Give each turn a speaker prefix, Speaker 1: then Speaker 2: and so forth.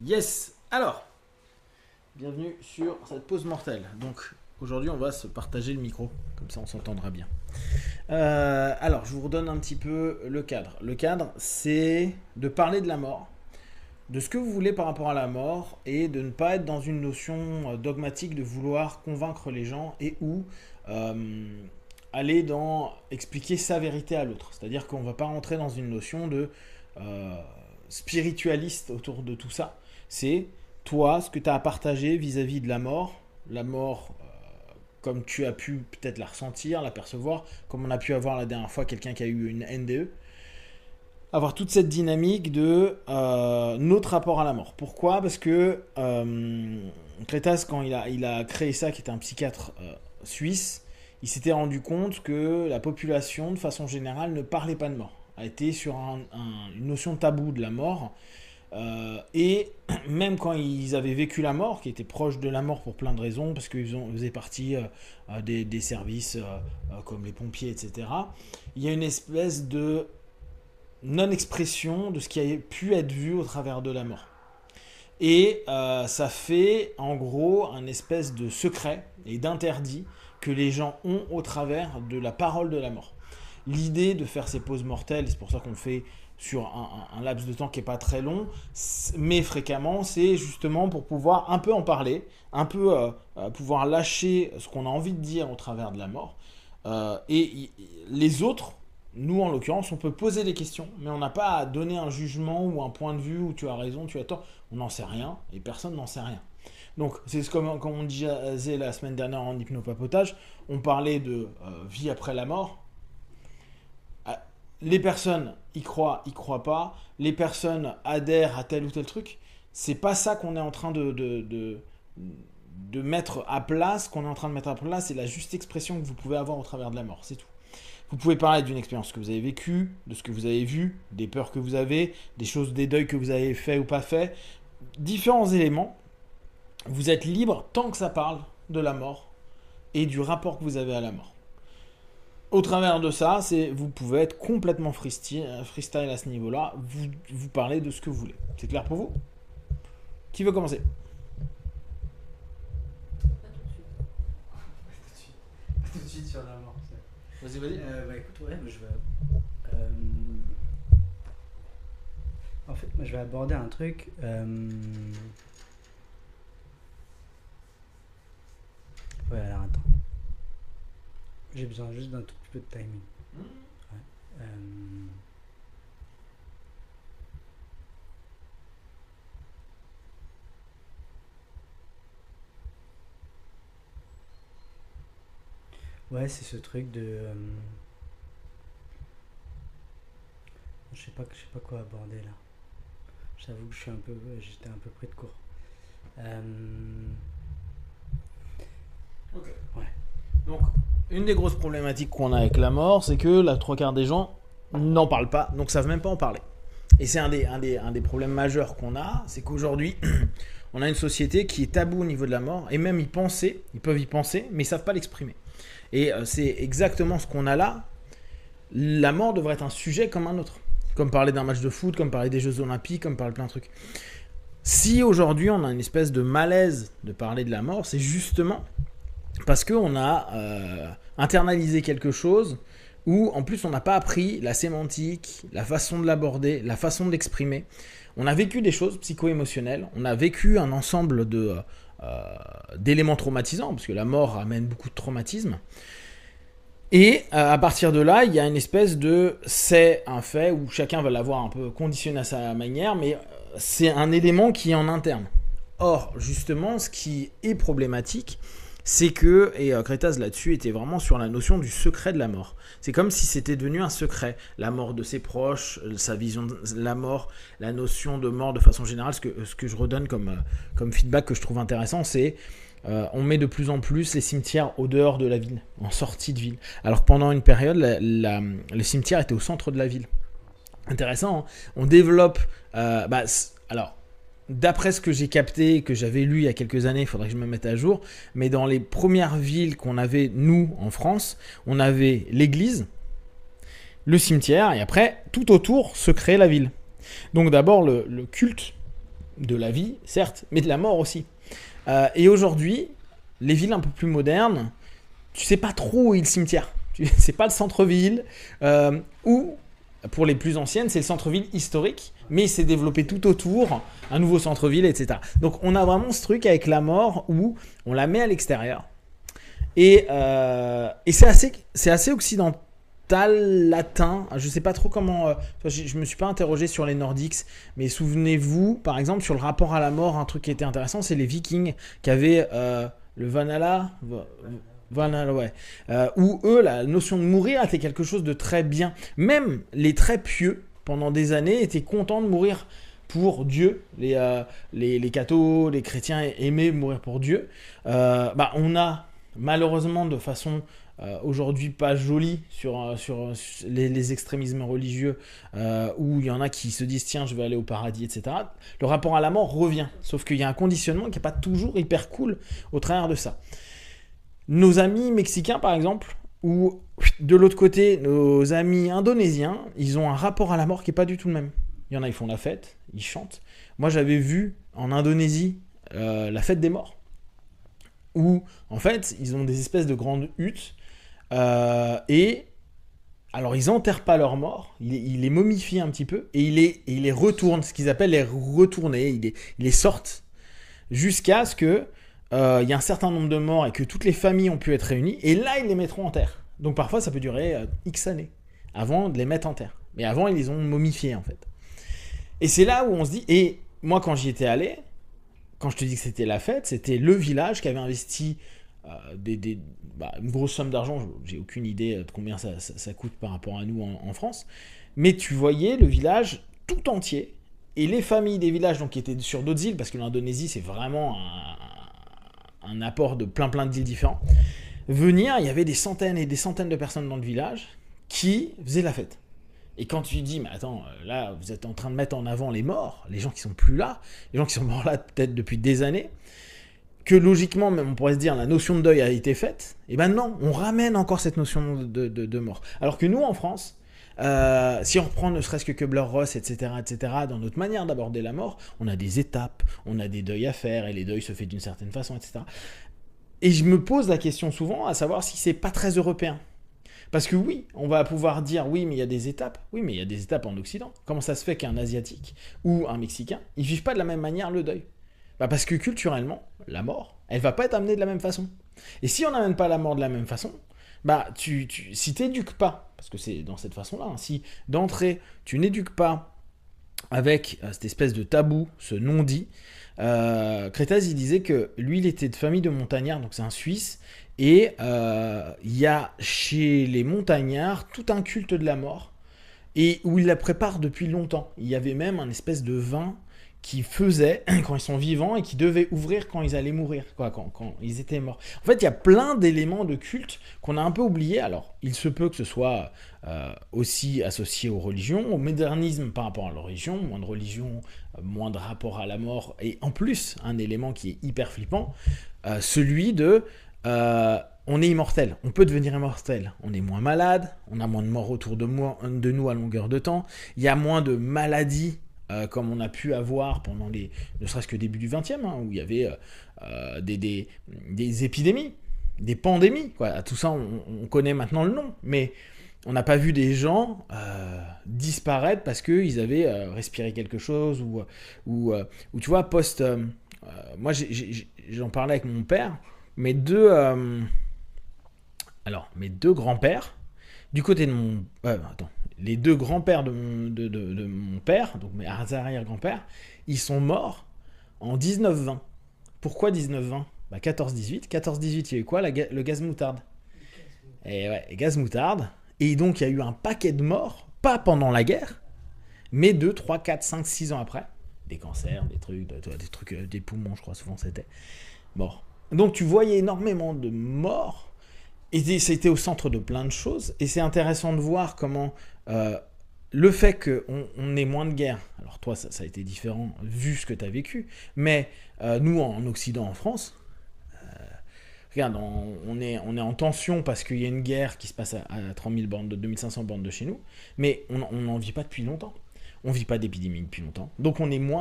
Speaker 1: Yes. Alors, bienvenue sur cette pause mortelle. Donc, aujourd'hui, on va se partager le micro. Comme ça, on s'entendra bien. Alors, je vous redonne un petit peu le cadre. Le cadre, c'est de parler de la mort, de ce que vous voulez par rapport à la mort, et de ne pas être dans une notion dogmatique de vouloir convaincre les gens et ou aller dans expliquer sa vérité à l'autre. C'est-à-dire qu'on ne va pas rentrer dans une notion de euh, spiritualiste autour de tout ça. C'est toi, ce que tu as à partager vis-à-vis de la mort comme tu as pu peut-être la ressentir, la percevoir, comme on a pu avoir la dernière fois quelqu'un qui a eu une NDE, avoir toute cette dynamique de notre rapport à la mort. Pourquoi? Parce que Crétas, quand il a créé ça, qui était un psychiatre suisse, il s'était rendu compte que la population, de façon générale, ne parlait pas de mort, a été sur une notion tabou de la mort. Et même quand ils avaient vécu la mort, qui étaient proches de la mort pour plein de raisons, parce qu'ils faisaient partie des services comme les pompiers, etc., il y a une espèce de non-expression de ce qui a pu être vu au travers de la mort. Et ça fait en gros un espèce de secret et d'interdit que les gens ont au travers de la parole de la mort. L'idée de faire ces pauses mortelles, c'est pour ça qu'on le fait sur un laps de temps qui n'est pas très long, mais fréquemment, c'est justement pour pouvoir un peu en parler, un peu pouvoir lâcher ce qu'on a envie de dire au travers de la mort. Et les autres, nous en l'occurrence, on peut poser des questions, mais on n'a pas à donner un jugement ou un point de vue où tu as raison, tu as tort. On n'en sait rien et personne n'en sait rien. Donc, c'est comme on disait la semaine dernière en hypnopapotage, on parlait de vie après la mort. Les personnes y croient pas. Les personnes adhèrent à tel ou tel truc. C'est pas ça qu'on est en train de mettre à plat. Ce qu'on est en train de mettre à plat, c'est la juste expression que vous pouvez avoir au travers de la mort. C'est tout. Vous pouvez parler d'une expérience que vous avez vécue, de ce que vous avez vu, des peurs que vous avez, des choses, des deuils que vous avez fait ou pas fait. Différents éléments. Vous êtes libre tant que ça parle de la mort et du rapport que vous avez à la mort. Au travers de ça, vous pouvez être complètement freestyle à ce niveau-là. Vous parlez de ce que vous voulez. C'est clair pour vous? Qui veut commencer?
Speaker 2: Tout de suite sur la mort.
Speaker 1: Vas-y, vas-y.
Speaker 2: Bah écoute, ouais, je vais. euh, En fait, moi je vais aborder un truc. Ouais, alors attends. J'ai besoin juste d'un tout petit peu de timing. Ouais. Ouais, c'est ce truc de. Je sais pas quoi aborder là. J'avoue que j'étais un peu pris de court. Euh,
Speaker 1: Ok.
Speaker 2: Ouais.
Speaker 1: Donc, une des grosses problématiques qu'on a avec la mort, c'est que la trois quarts des gens n'en parlent pas, donc savent même pas en parler. Et c'est un des problèmes majeurs qu'on a, c'est qu'aujourd'hui, on a une société qui est taboue au niveau de la mort, et même ils peuvent y penser, mais ils savent pas l'exprimer. Et c'est exactement ce qu'on a là. La mort devrait être un sujet comme un autre. Comme parler d'un match de foot, comme parler des Jeux Olympiques, comme parler de plein de trucs. Si aujourd'hui on a une espèce de malaise de parler de la mort, c'est justement parce qu'on a internalisé quelque chose où en plus on n'a pas appris la sémantique, la façon de l'aborder, la façon de l'exprimer. On a vécu des choses psycho-émotionnelles, on a vécu un ensemble d'éléments traumatisants, parce que la mort amène beaucoup de traumatisme. Et à partir de là, il y a une espèce de c'est un fait où chacun va l'avoir un peu conditionné à sa manière, mais c'est un élément qui est en interne. Or, justement, ce qui est problématique, c'est que, et Crétas là-dessus était vraiment sur la notion du secret de la mort. C'est comme si c'était devenu un secret. La mort de ses proches, sa vision de la mort, la notion de mort de façon générale. Ce que je redonne comme feedback que je trouve intéressant, c'est on met de plus en plus les cimetières au dehors de la ville, en sortie de ville. Alors que pendant une période, le cimetière était au centre de la ville. Intéressant, hein. On développe... alors, d'après ce que j'ai capté, que j'avais lu il y a quelques années, il faudrait que je me mette à jour, mais dans les premières villes qu'on avait, nous, en France, on avait l'église, le cimetière, et après, tout autour, se créait la ville. Donc d'abord, le culte de la vie, certes, mais de la mort aussi. Et aujourd'hui, les villes un peu plus modernes, tu sais pas trop où est le cimetière. C'est pas le centre-ville, ou pour les plus anciennes, c'est le centre-ville historique, mais il s'est développé tout autour, un nouveau centre-ville, etc. Donc on a vraiment ce truc avec la mort où on la met à l'extérieur. Et c'est assez occidental, latin. Je sais pas trop comment. Je me suis pas interrogé sur les Nordiques, mais souvenez-vous, par exemple, sur le rapport à la mort, un truc qui était intéressant, c'est les Vikings qui avaient le Vanala. Voilà, ouais. Où eux, la notion de mourir était quelque chose de très bien. Même les très pieux, pendant des années, étaient contents de mourir pour Dieu. Les cathos, les chrétiens aimaient mourir pour Dieu. On a malheureusement de façon aujourd'hui pas jolie sur les extrémismes religieux, où il y en a qui se disent tiens je vais aller au paradis, etc. Le rapport à la mort revient. Sauf qu'il y a un conditionnement qui n'est pas toujours hyper cool au travers de ça. Nos amis mexicains, par exemple, ou de l'autre côté, nos amis indonésiens, ils ont un rapport à la mort qui n'est pas du tout le même. Il y en a, ils font la fête, ils chantent. Moi, j'avais vu en Indonésie la fête des morts, où, en fait, ils ont des espèces de grandes huttes, et alors, ils n'enterrent pas leurs morts, ils les momifient un petit peu, et ils les retournent, ce qu'ils appellent les retourner, ils les sortent, jusqu'à ce que y a un certain nombre de morts et que toutes les familles ont pu être réunies, et là ils les mettront en terre. Donc parfois ça peut durer X années avant de les mettre en terre. Mais avant ils les ont momifiés en fait. Et c'est là où on se dit, et moi quand j'y étais allé, quand je te dis que c'était la fête, c'était le village qui avait investi une grosse somme d'argent, j'ai aucune idée de combien ça coûte par rapport à nous en France, mais tu voyais le village tout entier, et les familles des villages donc, qui étaient sur d'autres îles, parce que l'Indonésie c'est vraiment un apport de plein d'îles différents, venir, il y avait des centaines et des centaines de personnes dans le village qui faisaient la fête. Et quand tu dis, mais attends, là, vous êtes en train de mettre en avant les morts, les gens qui sont plus là, les gens qui sont morts là peut-être depuis des années, que logiquement, même on pourrait se dire, la notion de deuil a été faite, et ben non, on ramène encore cette notion de mort. Alors que nous, en France, si on reprend ne serait-ce que Kubler-Ross, etc., dans notre manière d'aborder la mort, on a des étapes, on a des deuils à faire, et les deuils se font d'une certaine façon, etc. Et je me pose la question souvent à savoir si c'est pas très européen. Parce que oui, on va pouvoir dire oui, mais il y a des étapes. Oui, mais il y a des étapes en Occident. Comment ça se fait qu'un Asiatique ou un Mexicain, ils vivent pas de la même manière le deuil ? Parce que culturellement, la mort, elle va pas être amenée de la même façon. Et si on n'amène pas la mort de la même façon, si t'éduques pas, parce que c'est dans cette façon-là, hein, si d'entrée tu n'éduques pas avec cette espèce de tabou, ce non-dit, Crétaz il disait que lui il était de famille de montagnards, donc c'est un Suisse, et il y a chez les montagnards tout un culte de la mort, et où ils la préparent depuis longtemps. Il y avait même un espèce de vin qui faisaient quand ils sont vivants et qui devaient ouvrir quand ils allaient mourir, quand ils étaient morts. En fait, il y a plein d'éléments de culte qu'on a un peu oubliés. Alors, il se peut que ce soit aussi associé aux religions, au modernisme par rapport à la religion, moins de rapport à la mort, et en plus, un élément qui est hyper flippant, celui de... on est immortel, on peut devenir immortel, on est moins malade, on a moins de morts autour de nous à longueur de temps, il y a moins de maladies comme on a pu avoir pendant ne serait-ce que début du 20e, hein, où il y avait des épidémies, des pandémies, quoi. Tout ça, on connaît maintenant le nom, mais on n'a pas vu des gens disparaître parce qu'ils avaient respiré quelque chose, ou tu vois, moi, j'en parlais avec mon père, mes deux grands-pères, du côté de mon... les deux grands-pères de mon père, donc mes arrière-grands-pères, ils sont morts en 1920. Pourquoi 1920 ? 14-18. 14-18, il y a eu quoi ? Le gaz moutarde. Et ouais, gaz moutarde. Et donc, il y a eu un paquet de morts, pas pendant la guerre, mais 2, 3, 4, 5, 6 ans après. Des cancers, des trucs, des poumons, je crois, souvent c'était. Bon. Donc, tu voyais énormément de morts. Et c'était au centre de plein de choses. Et c'est intéressant de voir comment le fait qu'on ait moins de guerre, alors toi ça a été différent vu ce que tu as vécu, mais nous en Occident, en France, regarde, on est en tension parce qu'il y a une guerre qui se passe à 30 000 bornes, 2500 bornes de chez nous, mais on n'en vit pas depuis longtemps. On ne vit pas d'épidémie depuis longtemps. Donc on est moins